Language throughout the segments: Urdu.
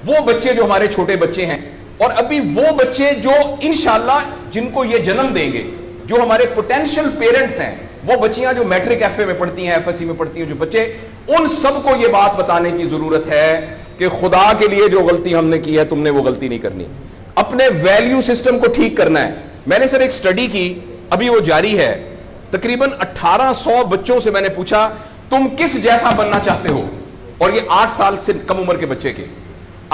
وہ بچے جو ہمارے چھوٹے بچے ہیں اور ابھی وہ بچے جو انشاءاللہ جن کو یہ جنم دیں گے, جو ہمارے پوٹینشیل پیرنٹس ہیں, وہ بچیاں جو میٹرک ایف اے میں پڑھتی ہیں, ایف ایس سی میں پڑھتی ہیں, جو بچے, ان سب کو یہ بات بتانے کی ضرورت ہے کہ خدا کے لیے جو غلطی ہم نے کی ہے تم نے وہ غلطی نہیں کرنی. اپنے ویلیو سسٹم کو ٹھیک کرنا ہے. میں نے سر ایک سٹڈی کی, ابھی وہ جاری ہے, تقریباً 1800 بچوں سے میں نے پوچھا تم کس جیسا بننا چاہتے ہو, اور یہ 8 سال سے کم عمر کے بچے کے.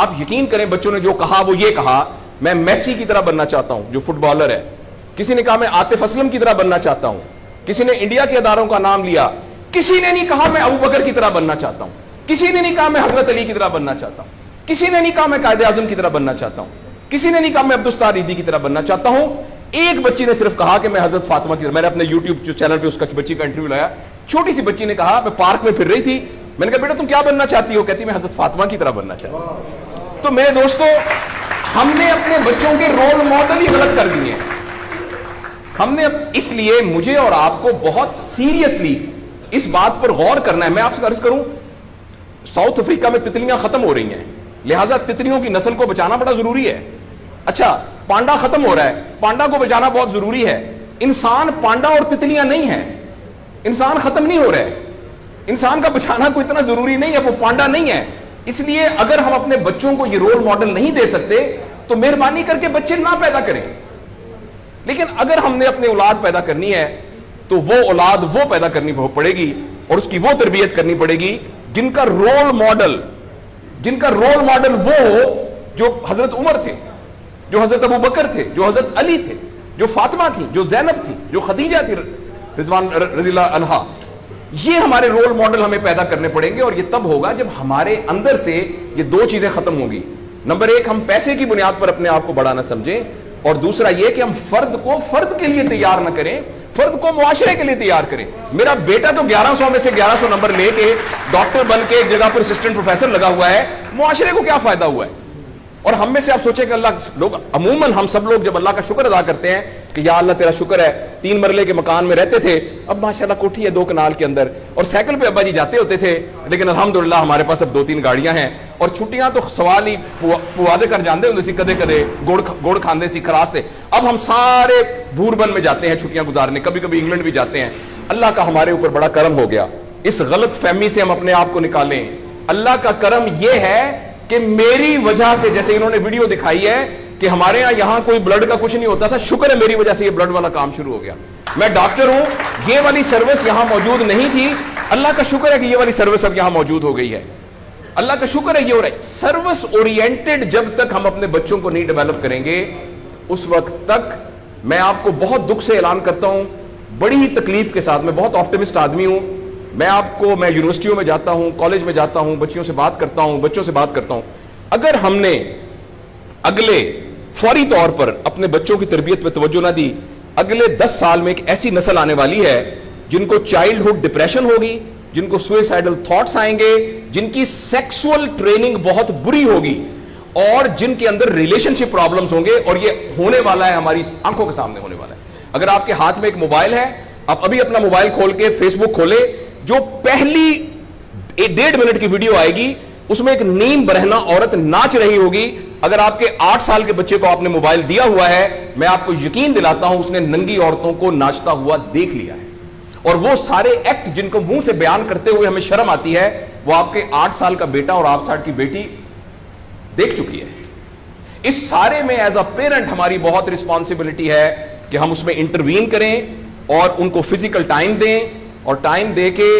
آپ یقین کریں بچوں نے جو کہا وہ یہ کہا میں میسی کی طرح بننا چاہتا ہوں جو فٹ بالر ہے, کسی نے کہا میں عاطف اسلم کی طرح بننا چاہتا ہوں, کسی نے انڈیا کے اداروں کا نام لیا, کسی نے نہیں کہا میں ابو بکر کی طرح بننا چاہتا ہوں, کسی نے نہیں کہا میں حضرت علی کی طرح بننا چاہتا ہوں, کسی نے نہیں کہا میں قائد اعظم کی طرح بننا چاہتا ہوں, کسی نے نہیں کہا میں عبدالستار ریدی کی طرح بننا چاہتا ہوں. ایک بچی نے صرف کہا کہ میں حضرت فاطمہ کی طرح. میں نے اپنے یوٹیوب چینل پہ اس بچی کا انٹرویو لایا, چھوٹی سی بچی نے کہا میں پارک میں پھر رہی تھی, میں نے کہا بیٹا تم کیا بننا چاہتی ہو, کہتی میں حضرت فاطمہ کی طرح بننا چاہتی ہوں. تو میرے دوستو ہم نے اپنے بچوں کے رول ماڈل ہی غلط کر دیے ہیں. ہم نے, اس لیے مجھے اور آپ کو بہت سیریسلی اس بات پر غور کرنا ہے. میں آپ سے عرض کروں, ساؤتھ افریقہ میں تتلیاں ختم ہو رہی ہیں, لہٰذا تتلیوں کی نسل کو بچانا بڑا ضروری ہے. اچھا پانڈا ختم ہو رہا ہے, پانڈا کو بچانا بہت ضروری ہے. انسان پانڈا اور تتلیاں نہیں ہیں, انسان ختم نہیں ہو رہا ہے, انسان کا بچانا کوئی اتنا ضروری نہیں ہے, وہ پانڈا نہیں ہے. اس لیے اگر ہم اپنے بچوں کو یہ رول ماڈل نہیں دے سکتے تو مہربانی کر کے بچے نہ پیدا کریں. لیکن اگر ہم نے اپنی اولاد پیدا کرنی ہے تو وہ اولاد وہ پیدا کرنی پڑے گی اور اس کی وہ تربیت کرنی پڑے گی جن کا رول ماڈل وہ ہو جو حضرت عمر تھے, جو حضرت ابو بکر تھے, جو حضرت علی تھے, جو فاطمہ تھی, جو زینب تھی, جو خدیجہ تھی رضوان رضی اللہ عنہا. یہ ہمارے رول ماڈل ہمیں پیدا کرنے پڑیں گے, اور یہ تب ہوگا جب ہمارے اندر سے یہ دو چیزیں ختم ہوں گی. نمبر 1, ہم پیسے کی بنیاد پر اپنے آپ کو بڑا نہ سمجھیں, اور دوسرا یہ کہ ہم فرد کو فرد کے لیے تیار نہ کریں, فرد کو معاشرے کے لیے تیار کریں. میرا بیٹا تو 1100 میں سے 1100 نمبر لے کے ڈاکٹر بن کے ایک جگہ پر اسسٹنٹ پروفیسر لگا ہوا ہے, معاشرے کو کیا فائدہ ہوا ہے؟ اور ہم میں سے آپ سوچیں کہ اللہ لوگ, عموماً ہم سب لوگ جب اللہ کا شکر ادا کرتے ہیں کہ یا اللہ تیرا شکر ہے, 3 مرلے کے مکان میں رہتے تھے, اب ماشاءاللہ کوٹھی ہے 2 کنال کے اندر, اور سائیکل پہ ابا جی جاتے ہوتے تھے, لیکن الحمدللہ ہمارے پاس اب 2-3 گاڑیاں ہیں, اور چھٹیاں تو سوال ہی پوادے کر جاندے ہوندے سی, کدے کدے گوڑ کھاندے سی, خراستے. اب ہم سارے بھوربن میں جاتے ہیں چھٹیاں گزارنے, کبھی کبھی انگلینڈ بھی جاتے ہیں. اللہ کا ہمارے اوپر بڑا کرم ہو گیا. اس غلط فہمی سے ہم اپنے آپ کو نکالیں. اللہ کا کرم یہ ہے کہ میری وجہ سے, جیسے انہوں نے ویڈیو دکھائی ہے کہ ہمارے یہاں کوئی بلڈ کا کچھ نہیں ہوتا تھا, شکر ہے میری وجہ سے یہ بلڈ والا کام شروع ہو گیا. میں ڈاکٹر ہوں, یہ والی سروس یہاں موجود نہیں تھی, اللہ کا شکر ہے کہ یہ والی سروس اب یہاں موجود ہو گئی ہے. اللہ کا شکر ہے یہ ہو رہا ہے. سروس اورینٹڈ جب تک ہم اپنے بچوں کو نہیں ڈیولپ کریں گے, اس وقت تک میں آپ کو بہت دکھ سے اعلان کرتا ہوں, بڑی ہی تکلیف کے ساتھ, میں بہت آپٹمسٹ آدمی ہوں, میں یونیورسٹیوں میں جاتا ہوں, کالج میں جاتا ہوں, بچوں سے بات کرتا ہوں, اگر ہم نے اگلے فوری طور پر اپنے بچوں کی تربیت پہ توجہ نہ دی, اگلے 10 سال میں ایک ایسی نسل آنے والی ہے جن کو چائلڈہڈ ڈپریشن ہوگی, جن کو سوئسائڈل تھاٹس آئیں گے, جن کی سیکسول ٹریننگ بہت بری ہوگی, اور جن کے اندر ریلیشن شپ پرابلمز ہوں گے, اور یہ ہونے والا ہے, ہماری آنکھوں کے سامنے ہونے والا ہے. اگر آپ کے ہاتھ میں ایک موبائل ہے, آپ ابھی اپنا موبائل کھول کے فیس بک کھولے, جو پہلی 1.5 منٹ کی ویڈیو آئے گی اس میں ایک نیم برہنہ عورت ناچ رہی ہوگی. اگر آپ کے 8 سال کے بچے کو آپ نے موبائل دیا ہوا ہے, میں آپ کو یقین دلاتا ہوں اس نے ننگی عورتوں کو ناچتا ہوا دیکھ لیا ہے, اور وہ سارے ایکٹ جن کو منہ سے بیان کرتے ہوئے ہمیں شرم آتی ہے, وہ آپ کے 8 سال کا بیٹا اور 8 سال کی بیٹی دیکھ چکی ہے. اس سارے میں ایز اے پیرنٹ ہماری بہت رسپانسبلٹی ہے کہ ہم اس میں انٹروین کریں اور ان کو فزیکل ٹائم دیں, اور ٹائم دے کے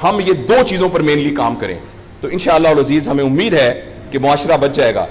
ہم یہ 2 چیزوں پر مینلی کام کریں. تو انشاءاللہ العزیز ہمیں امید ہے کہ معاشرہ بچ جائے گا.